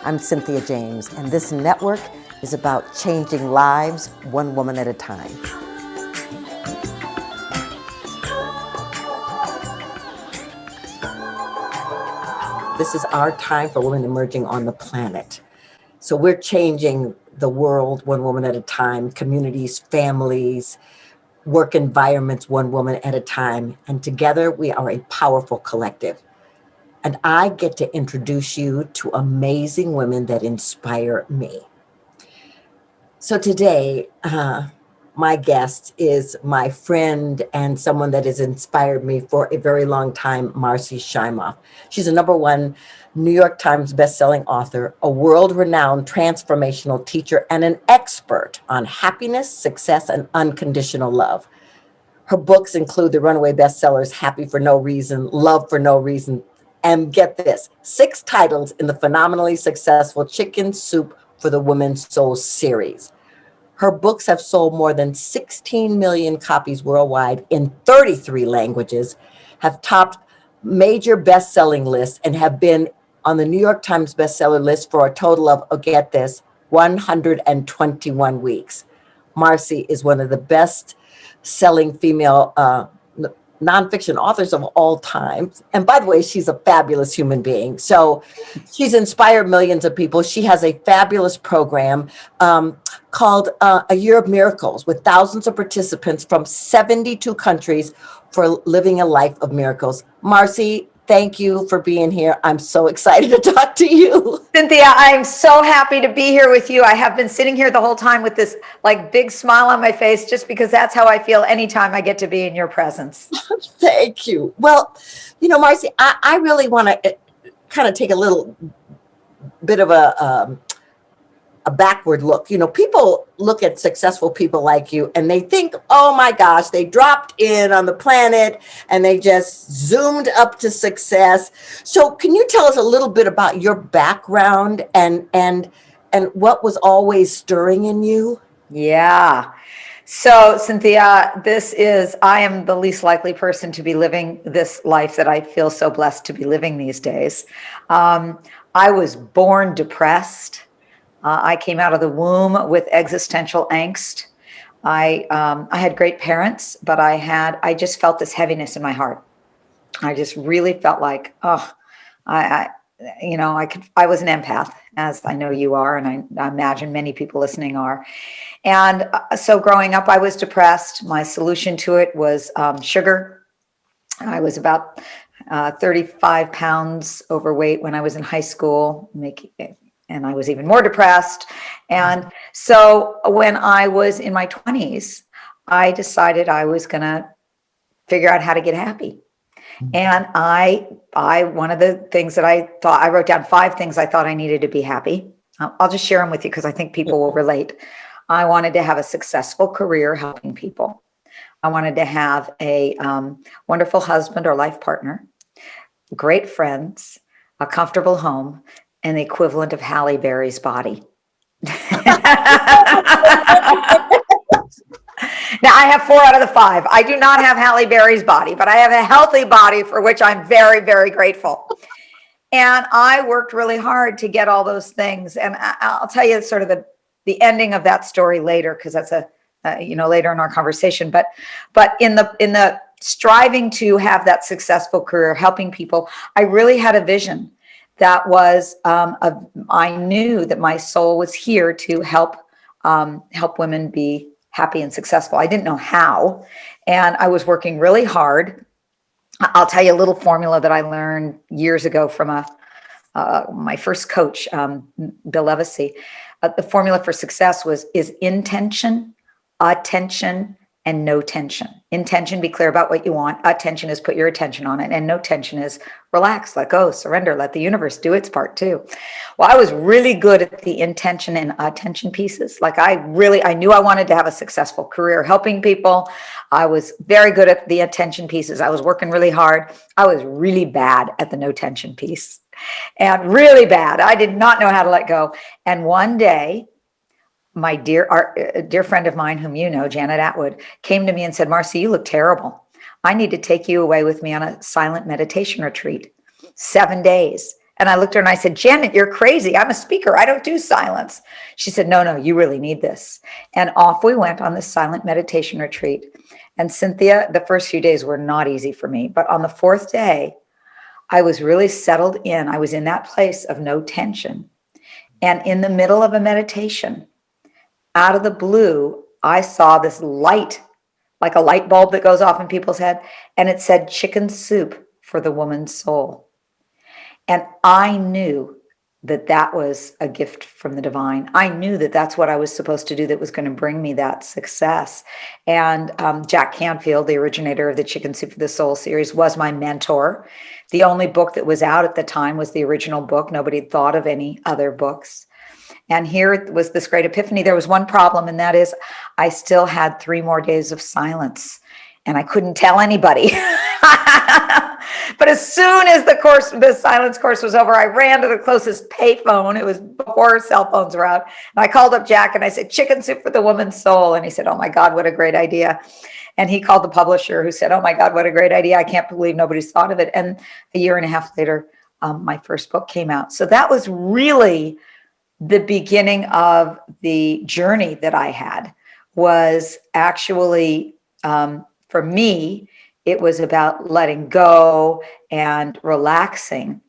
I'm Cynthia James, and this network is about changing lives one woman at a time. This is our time for women emerging on the planet. So we're changing the world one woman at a time, communities, families, work environments one woman at a time. And together we are a powerful collective. And I get to introduce you to amazing women that inspire me. So today, my guest is my friend and someone that has inspired me for a very long time, Marci Shimoff. She's a #1 New York Times bestselling author, a world-renowned transformational teacher, and an expert on happiness, success, and unconditional love. Her books include the runaway bestsellers, Happy for No Reason, Love for No Reason, and get this, 6 titles in the phenomenally successful Chicken Soup for the Woman's Soul series. Her books have sold more than 16 million copies worldwide in 33 languages, have topped major best-selling lists, and have been on the New York Times bestseller list for a total of, oh, get this, 121 weeks. Marci is one of the best-selling female nonfiction authors of all time. And by the way, she's a fabulous human being. So she's inspired millions of people. She has a fabulous program called A Year of Miracles with thousands of participants from 72 countries for living a life of miracles. Marci, thank you for being here. I'm so excited to talk to you. Cynthia, I'm so happy to be here with you. I have been sitting here the whole time with this like big smile on my face, just because that's how I feel anytime I get to be in your presence. Thank you. Well, Marci, I really want to kind of take a little bit of a backward look. People look at successful people like you and they think, oh my gosh, they dropped in on the planet and they just zoomed up to success. So can you tell us a little bit about your background and what was always stirring in you? Yeah. So Cynthia, I am the least likely person to be living this life that I feel so blessed to be living these days. I was born depressed. I came out of the womb with existential angst. I had great parents, but I just felt this heaviness in my heart. I just really felt like, I was an empath, as I know you are, and I imagine many people listening are. And so growing up, I was depressed. My solution to it was sugar. I was about 35 pounds overweight when I was in high school, and I was even more depressed. And so when I was in my 20s, I decided I was going to figure out how to get happy. And one of the things that I wrote down 5 things I thought I needed to be happy. I'll just share them with you because I think people will relate. I wanted to have a successful career helping people. I wanted to have a wonderful husband or life partner, great friends, a comfortable home, and the equivalent of Halle Berry's body. Now, I have 4 out of the 5. I do not have Halle Berry's body, but I have a healthy body for which I'm very, very grateful. And I worked really hard to get all those things. And I'll tell you sort of the ending of that story later, because that's later in our conversation. But in the striving to have that successful career helping people, I really had a vision that was I knew that my soul was here to help women be happy and successful. I didn't know how, and I was working really hard. I'll tell you a little formula that I learned years ago from my first coach, Bill Levesey. The formula for success is intention, attention, and no tension. Intention, be clear about what you want. Attention is put your attention on it. And no tension is relax, let go, surrender, let the universe do its part too. Well, I was really good at the intention and attention pieces. Like I knew I wanted to have a successful career helping people. I was very good at the attention pieces. I was working really hard. I was really bad at the no tension piece, and really bad. I did not know how to let go. And one day, my dear friend of mine, whom you know, Janet Atwood, came to me and said, Marci, you look terrible. I need to take you away with me on a silent meditation retreat, 7 days. And I looked at her and I said, Janet, you're crazy. I'm a speaker. I don't do silence. She said, no, no, you really need this. And off we went on this silent meditation retreat. And Cynthia, the first few days were not easy for me. But on the fourth day, I was really settled in. I was in that place of no tension. And in the middle of a meditation, out of the blue, I saw this light, like a light bulb that goes off in people's head. And it said, chicken soup for the woman's soul. And I knew that that was a gift from the divine. I knew that that's what I was supposed to do that was going to bring me that success. And Jack Canfield, the originator of the Chicken Soup for the Soul series, was my mentor. The only book that was out at the time was the original book. Nobody had thought of any other books. And here was this great epiphany. There was one problem, and that is I still had 3 more days of silence, and I couldn't tell anybody. But as soon as the silence course was over, I ran to the closest payphone. It was before cell phones were out. And I called up Jack and I said, chicken soup for the woman's soul. And he said, oh my God, what a great idea. And he called the publisher who said, oh my God, what a great idea. I can't believe nobody's thought of it. And a year and a half later, my first book came out. So that was really the beginning of the journey that I had, was actually, for me, it was about letting go and relaxing.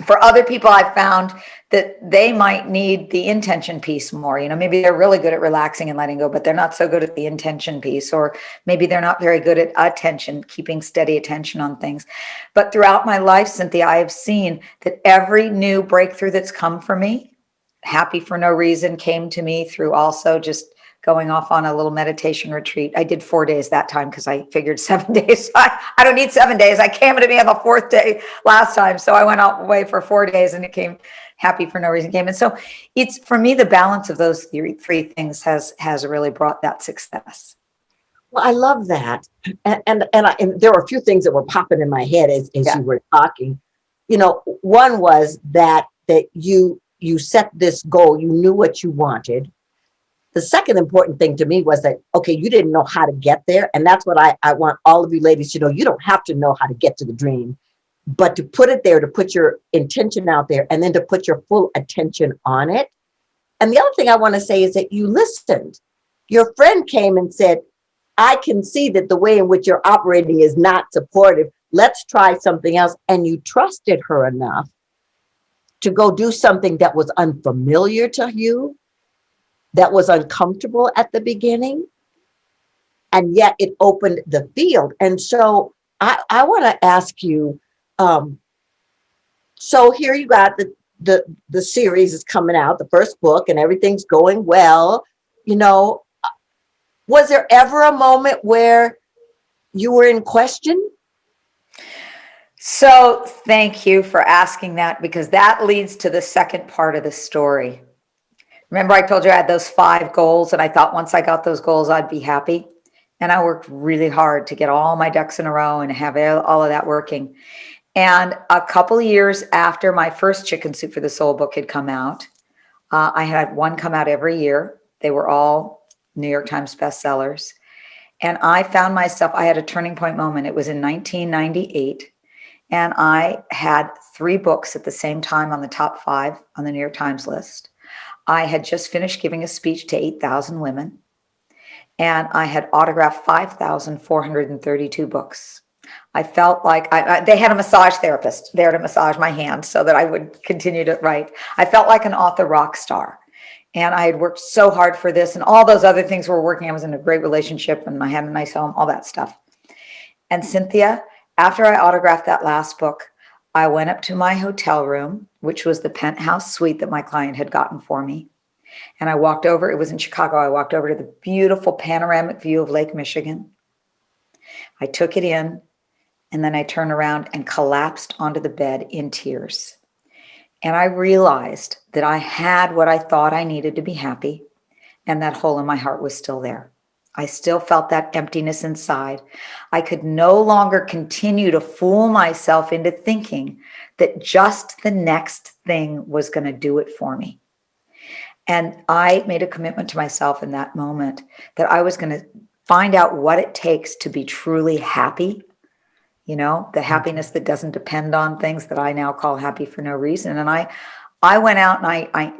For other people, I found that they might need the intention piece more. You know, maybe they're really good at relaxing and letting go, but they're not so good at the intention piece, or maybe they're not very good at attention, keeping steady attention on things. But throughout my life, Cynthia, I have seen that every new breakthrough that's come for me, happy for no reason, came to me through also just going off on a little meditation retreat. I did 4 days that time because I figured 7 days. I don't need 7 days. I came to me on the 4th day last time. So I went away for 4 days and it came happy for no reason came. And so it's, for me, the balance of those three things has really brought that success. Well, I love that. And there were a few things that were popping in my head as you were talking. You know, one was that you set this goal, you knew what you wanted. The second important thing to me was that, okay, you didn't know how to get there. And that's what I want all of you ladies to know. You don't have to know how to get to the dream, but to put it there, to put your intention out there, and then to put your full attention on it. And the other thing I want to say is that you listened. Your friend came and said, I can see that the way in which you're operating is not supportive. Let's try something else. And you trusted her enough to go do something that was unfamiliar to you, that was uncomfortable at the beginning, and yet it opened the field. And so I want to ask you, so here you got the series is coming out, the first book, and everything's going well. You know, was there ever a moment where you were in question? So thank you for asking that, because that leads to the second part of the story. Remember, I told you I had those 5 goals, and I thought once I got those goals, I'd be happy. And I worked really hard to get all my ducks in a row and have all of that working. And a couple of years after my first Chicken Soup for the Soul book had come out, I had one come out every year. They were all New York Times bestsellers. And I found myself, I had a turning point moment. It was in 1998. And I had 3 books at the same time on the top 5 on the New York Times list. I had just finished giving a speech to 8,000 women, and I had autographed 5,432 books. I felt like they had a massage therapist there to massage my hands so that I would continue to write. I felt like an author rock star, and I had worked so hard for this, and all those other things were working. I was in a great relationship, and I had a nice home, all that stuff. And Cynthia, after I autographed that last book, I went up to my hotel room, which was the penthouse suite that my client had gotten for me. And I walked over, it was in Chicago, I walked over to the beautiful panoramic view of Lake Michigan. I took it in, and then I turned around and collapsed onto the bed in tears. And I realized that I had what I thought I needed to be happy, and that hole in my heart was still there. I still felt that emptiness inside. I could no longer continue to fool myself into thinking that just the next thing was going to do it for me. And I made a commitment to myself in that moment that I was going to find out what it takes to be truly happy, the happiness that doesn't depend on things that I now call happy for no reason. And I went out and I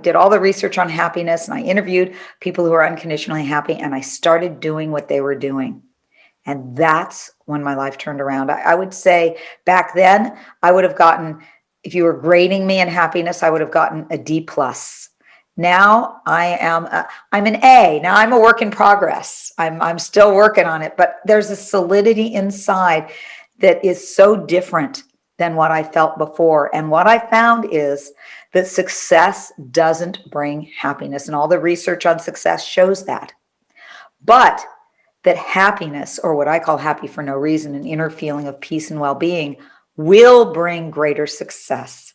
did all the research on happiness, and I interviewed people who are unconditionally happy, and I started doing what they were doing. And that's when my life turned around. I would say back then I would have gotten, if you were grading me in happiness, I would have gotten a D plus. Now I'm an A. Now I'm a work in progress. I'm still working on it, but there's a solidity inside that is so different than what I felt before. And what I found is that success doesn't bring happiness. And all the research on success shows that. But that happiness, or what I call happy for no reason, an inner feeling of peace and well-being, will bring greater success.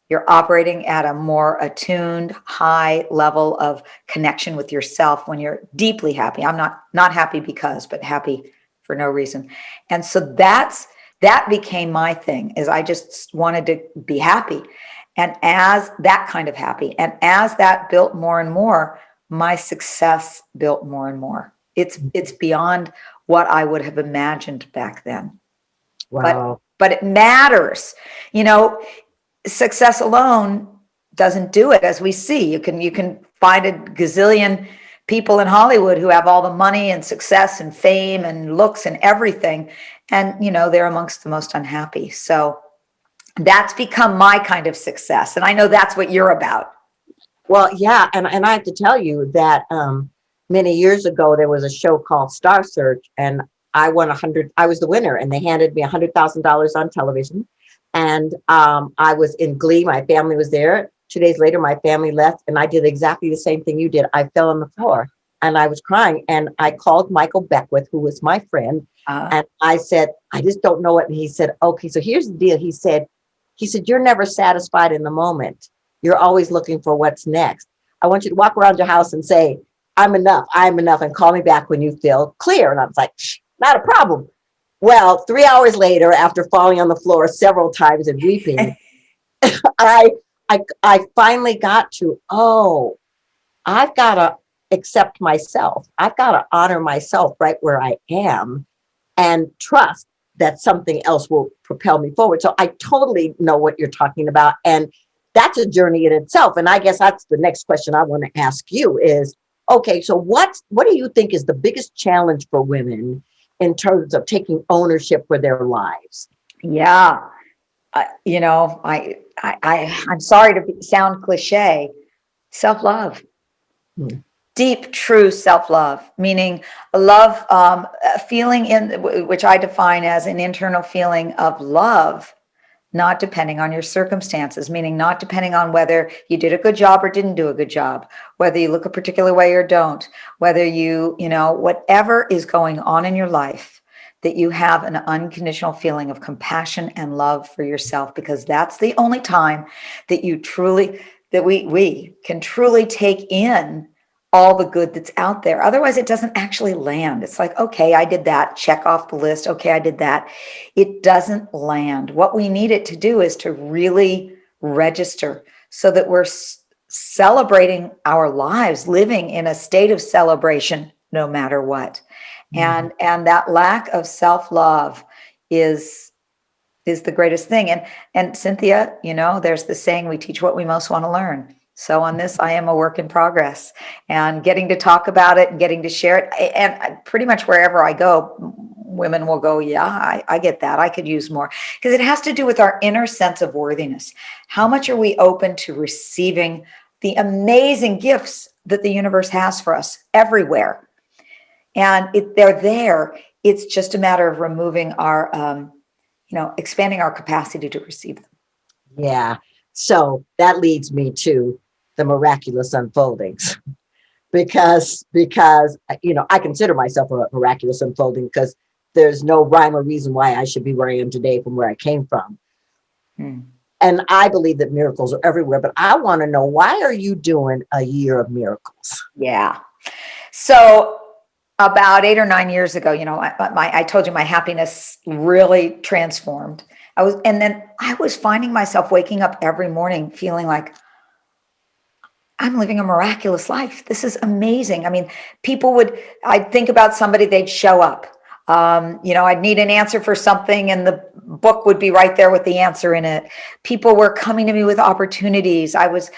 You're operating at a more attuned, high level of connection with yourself when you're deeply happy. I'm not happy because, but happy for no reason. And so that became my thing, is I just wanted to be happy. And as that kind of happy, and as that built more and more, my success built more and more. It's beyond what I would have imagined back then. Wow. But it matters. Success alone doesn't do it, as we see. You can find a gazillion people in Hollywood who have all the money and success and fame and looks and everything, and they're amongst the most unhappy. So that's become my kind of success, and I know that's what you're about. Well, yeah, and I have to tell you that many years ago there was a show called Star Search, and I won I was the winner, and they handed me $100,000 on television. And I was in glee. My family was there. 2 days later, my family left, and I did exactly the same thing you did. I fell on the floor and I was crying. And I called Michael Beckwith, who was my friend, and I said, I just don't know it. And he said, okay, so here's the deal. He said, you're never satisfied in the moment. You're always looking for what's next. I want you to walk around your house and say, I'm enough, and call me back when you feel clear. And I was like, not a problem. Well, 3 hours later, after falling on the floor several times and weeping, I finally got to, I've got to accept myself. I've got to honor myself right where I am and trust that something else will propel me forward. So I totally know what you're talking about. And that's a journey in itself. And I guess that's the next question I want to ask you is, okay, so what do you think is the biggest challenge for women in terms of taking ownership for their lives? Yeah. I'm sorry to sound cliche. Self-love. Deep, true self-love, meaning love, a feeling which I define as an internal feeling of love, not depending on your circumstances, meaning not depending on whether you did a good job or didn't do a good job, whether you look a particular way or don't, whether whatever is going on in your life, that you have an unconditional feeling of compassion and love for yourself, because that's the only time that we can truly take in all the good that's out there. Otherwise, it doesn't actually land. It's like, okay, I did that. Check off the list. Okay, I did that. It doesn't land. What we need it to do is to really register so that we're celebrating our lives, living in a state of celebration, no matter what. And that lack of self-love is the greatest thing. And Cynthia, there's the saying, we teach what we most want to learn. So on this, I am a work in progress, and getting to talk about it and getting to share it. And pretty much wherever I go, women will go, yeah, I get that. I could use more, because it has to do with our inner sense of worthiness. How much are we open to receiving the amazing gifts that the universe has for us everywhere? And they're there. It's just a matter of removing our, expanding our capacity to receive them. Yeah. So that leads me to the miraculous unfoldings, because I consider myself a miraculous unfolding, because there's no rhyme or reason why I should be where I am today from where I came from. And I believe that miracles are everywhere, but I want to know, why are you doing a year of miracles? Yeah. So about 8 or 9 years ago, I told you my happiness really transformed. And then I was finding myself waking up every morning feeling like I'm living a miraculous life. This is amazing. I mean, I'd think about somebody, they'd show up. I'd need an answer for something and the book would be right there with the answer in it. People were coming to me with opportunities. I was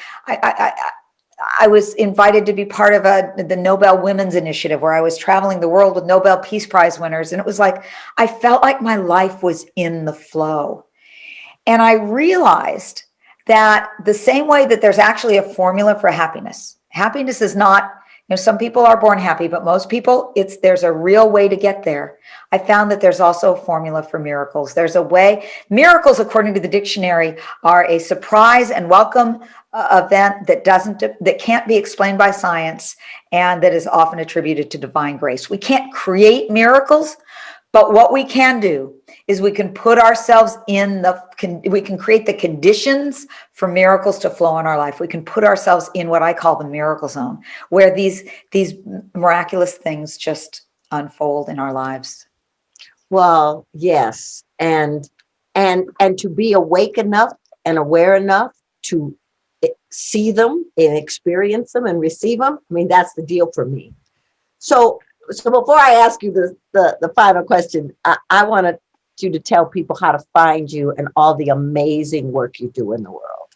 invited to be part of the Nobel Women's Initiative, where I was traveling the world with Nobel Peace Prize winners. And it was like, I felt like my life was in the flow. And I realized that the same way that there's actually a formula for happiness. Happiness is not, some people are born happy, but most people, there's a real way to get there. I found that there's also a formula for miracles. There's a way. Miracles, according to the dictionary, are a surprise and welcome event that can't be explained by science and that is often attributed to divine grace. We can't create miracles, but what we can do is we can put ourselves we can create the conditions for miracles to flow in our life. We can put ourselves in what I call the miracle zone, where these miraculous things just unfold in our lives. Well, yes. And to be awake enough and aware enough to see them and experience them and receive them. I mean, that's the deal for me. So before I ask you the final question, I wanted you to tell people how to find you and all the amazing work you do in the world.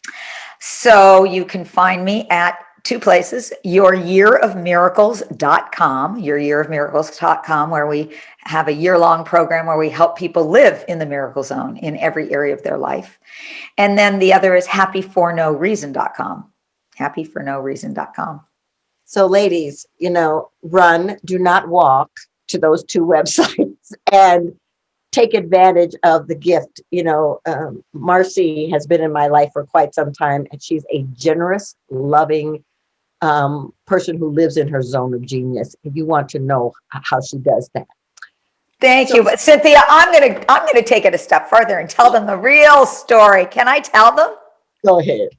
So you can find me at two places, youryearofmiracles.com, where we have a year-long program where we help people live in the miracle zone in every area of their life. And then the other is happyfornoreason.com, happyfornoreason.com. So ladies, run, do not walk to those two websites and take advantage of the gift. Marci has been in my life for quite some time, and she's a generous, loving person who lives in her zone of genius. If you want to know how she does that. Thank you. But Cynthia, I'm gonna take it a step further and tell them the real story. Can I tell them? Go ahead.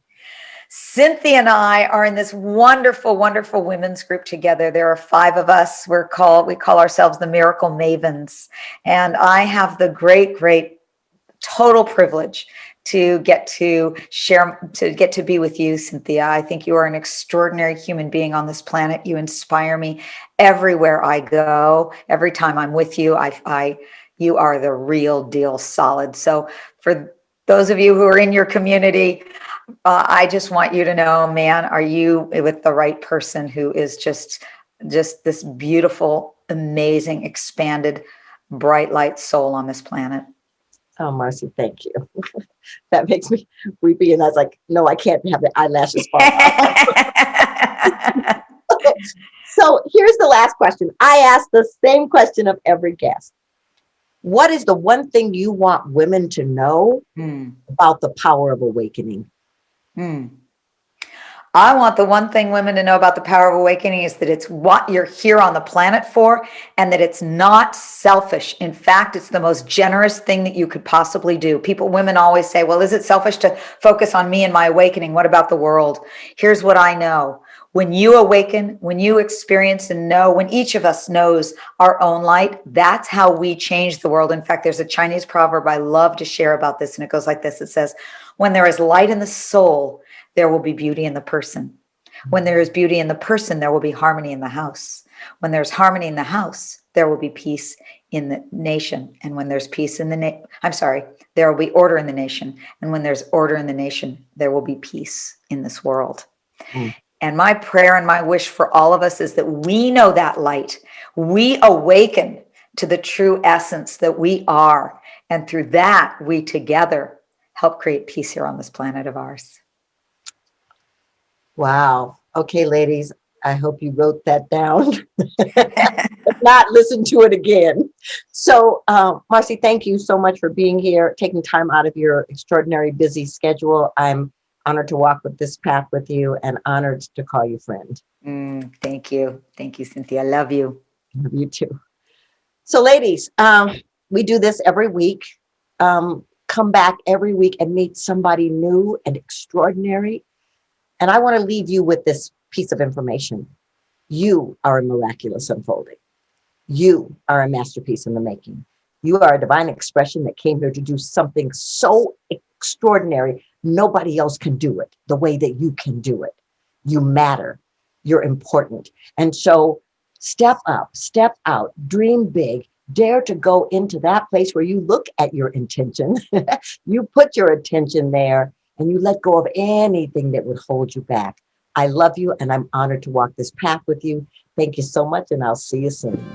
Cynthia and I are in this wonderful, wonderful women's group together. There are 5 of us. We call ourselves the Miracle Mavens. And I have the great, great total privilege to get to be with you, Cynthia. I think you are an extraordinary human being on this planet. You inspire me everywhere I go. Every time I'm with you, you are the real deal, solid. So for those of you who are in your community, I just want you to know, man, are you with the right person who is just this beautiful, amazing, expanded, bright light soul on this planet. Oh, Marci, thank you. That makes me weepy. And I was like, no, I can't have the eyelashes fall off. So here's the last question. I ask the same question of every guest. What is the one thing you want women to know about the power of awakening? I want the one thing women to know about the power of awakening is that it's what you're here on the planet for, and that it's not selfish. In fact, it's the most generous thing that you could possibly do. Women always say, well, is it selfish to focus on me and my awakening? What about the world? Here's what I know. When you awaken, when you experience and know, when each of us knows our own light, that's how we change the world. In fact, there's a Chinese proverb I love to share about this, and it goes like this. It says, when there is light in the soul, there will be beauty in the person. When there is beauty in the person, there will be harmony in the house. When there's harmony in the house, there will be peace in the nation. And when there's peace in the there will be order in the nation. And when there's order in the nation, there will be peace in this world. And my prayer and my wish for all of us is that we know that light. We awaken to the true essence that we are. And through that, we together help create peace here on this planet of ours. Wow. Okay, ladies, I hope you wrote that down. If not, listen to it again. So, Marci, thank you so much for being here, taking time out of your extraordinary busy schedule. I'm honored to walk with this path with you and honored to call you friend. Thank you. Thank you, Cynthia. I love you. Love you too. So, ladies, we do this every week. Come back every week and meet somebody new and extraordinary. And I want to leave you with this piece of information. You are a miraculous unfolding. You are a masterpiece in the making. You are a divine expression that came here to do something so extraordinary. Nobody else can do it the way that you can do it. You matter. You're important. And so step up, step out, dream big, Dare to go into that place where you look at your intention, you put your attention there, and you let go of anything that would hold you back. I love you, and I'm honored to walk this path with you. Thank you so much, and I'll see you soon.